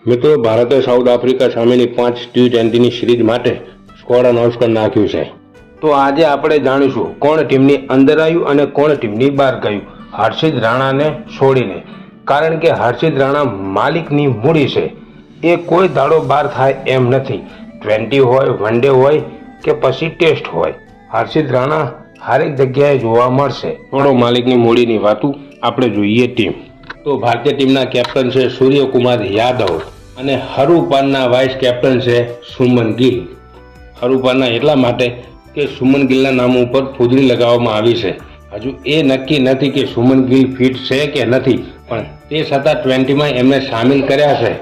મિત્રો, ભારતે south Africa સામેની 5 ટી20ની સિરીઝ માટે સ્કોડ અનાઉન્સ કરી નાખ્યું છે. તો આજે આપણે જાણીશું કોણ ટીમની અંદર આવ્યું અને કોણ ટીમની બહાર ગયું હર્ષિત રાણાને છોડીને. કારણ કે હર્ષિત રાણા માલિકની મૂડી છે. એ કોઈ દાડો બહાર થાય એમ નથી. 20 હોય, વન ડે હોય કે પછી ટેસ્ટ હોય, હર્ષિત રાણા હરેક જગ્યાએ જોવા મળશે. થોડો માલિકની મૂડીની વાતું આપણે જોઈએ ટીમ. તો ભારતીય ટીમના કેપ્ટન છે સૂર્યકુમાર યાદવ અને હરુપાનના વાઇસ કેપ્ટન છે સુમન ગિલ. હરુપાનના એટલા માટે કે સુમન ગિલના નામ ઉપર ફૂદડી લગાવવામાં આવી છે. હજુ એ નક્કી નથી કે સુમન ગિલ ફિટ છે કે નથી, પણ તે છતાં 20માં એમને સામેલ કર્યા છે.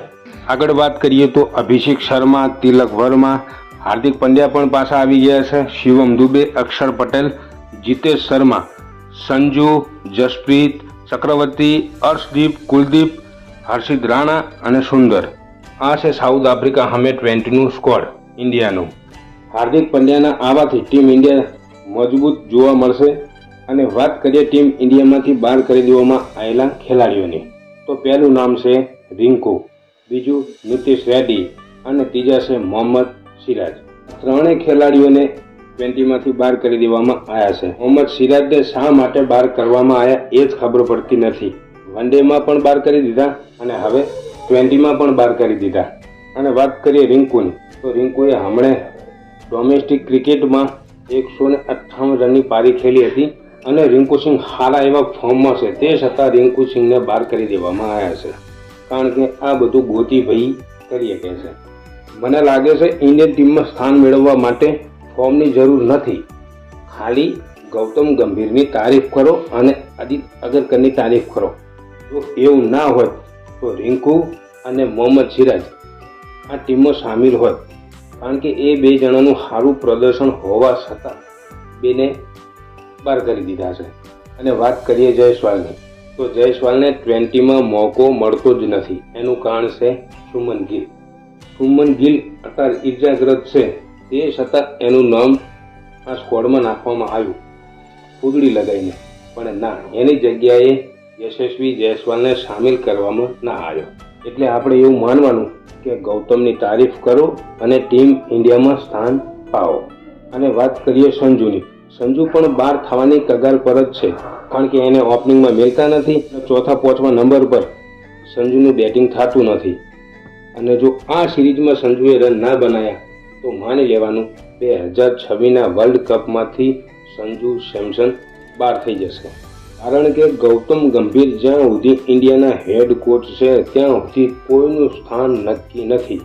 આગળ વાત કરીએ તો અભિષેક શર્મા, તિલક વર્મા, હાર્દિક પંડ્યા પણ પાછા આવી ગયા છે. શિવમ દુબે, અક્ષર પટેલ, જીતેશ શર્મા, સંજુ, જસપ્રીત, ચક્રવર્તી, અર્શદીપ, કુલદીપ, હર્ષિત રાણા અને સુંદર. આ છે સાઉથ આફ્રિકા સામે 20નું સ્કોડ ઇન્ડિયાનું. હાર્દિક પંડ્યાના આવવાથી ટીમ ઇન્ડિયા મજબૂત જોવા મળશે. અને વાત કરીએ ટીમ ઇન્ડિયામાંથી બહાર કરી દેવામાં આવેલા ખેલાડીઓની, તો પહેલું નામ છે રિંકુ, બીજું નીતિશ રેડ્ડી અને ત્રીજા છે મોહમ્મદ સિરાજ. ત્રણેય ખેલાડીઓને 20માંથી બહાર કરી દેવામાં આવ્યા છે. મોહમ્મદ સિરાજને શા માટે બહાર કરવામાં આવ્યા એ જ ખબર પડતી નથી. વન ડેમાં પણ બહાર કરી દીધા અને હવે 20માં પણ બહાર કરી દીધા. અને વાત કરીએ રિંકુની, તો રિંકુએ હમણાં ડોમેસ્ટિક ક્રિકેટમાં 158 રનની પારી ખેલી હતી અને રિંકુ સિંહ સારા એવા ફોર્મમાં છે. તે છતાં રિંકુ સિંહને બહાર કરી દેવામાં આવ્યા છે. કારણ કે આ બધું ગોતીભાઈ કરી શકે છે. મને લાગે છે ઇન્ડિયન ટીમમાં સ્થાન મેળવવા માટે ફોર્મની જરૂર નથી. ખાલી ગૌતમ ગંભીરની તારીફ કરો અને આદિત્ય અગરકરની તારીફ કરો. જો એવું ના હોય તો રિંકુ અને મોહમ્મદ સિરાજ આ ટીમમાં સામેલ હોય. કારણ કે એ બે જણાનું સારું પ્રદર્શન હોવા છતાં બેને બહાર કરી દીધા છે. અને વાત કરીએ જયસ્વાલની, તો જયસ્વાલને 20માં મોકો મળતો જ નથી. એનું કારણ છે સુમન ગિલ. સુમન ગિલ અત્યારે ઇજાગ્રસ્ત છે, તે છતાં એનું નામ આ સ્કોડમાં નાખવામાં આવ્યું ફૂદડી લગાવીને. પણ ના, એની જગ્યાએ યશસ્વી જયસ્વાલને સામેલ કરવામાં ના આવ્યો. એટલે આપણે એવું માનવાનું કે ગૌતમની તારીફ કરો અને ટીમ ઇન્ડિયામાં સ્થાન પાવો. અને વાત કરીએ સંજુની, સંજુ પણ બહાર થવાની કગાર પર જ છે. કારણ કે એને ઓપનિંગમાં મેળતા નથી. ચોથા પાંચમા નંબર પર સંજુનું બેટિંગ થતું નથી. અને જો આ સિરીઝમાં સંજુએ રન ના બનાવ્યા તો માની લેવાનું 2026ના વર્લ્ડ કપમાંથી સંજુ સેમસન બહાર થઈ જશે. કારણ કે ગૌતમ ગંભીર જ્યાં સુધી ઇન્ડિયાના હેડ કોચ છે ત્યાં સુધી કોઈનું સ્થાન નક્કી નથી.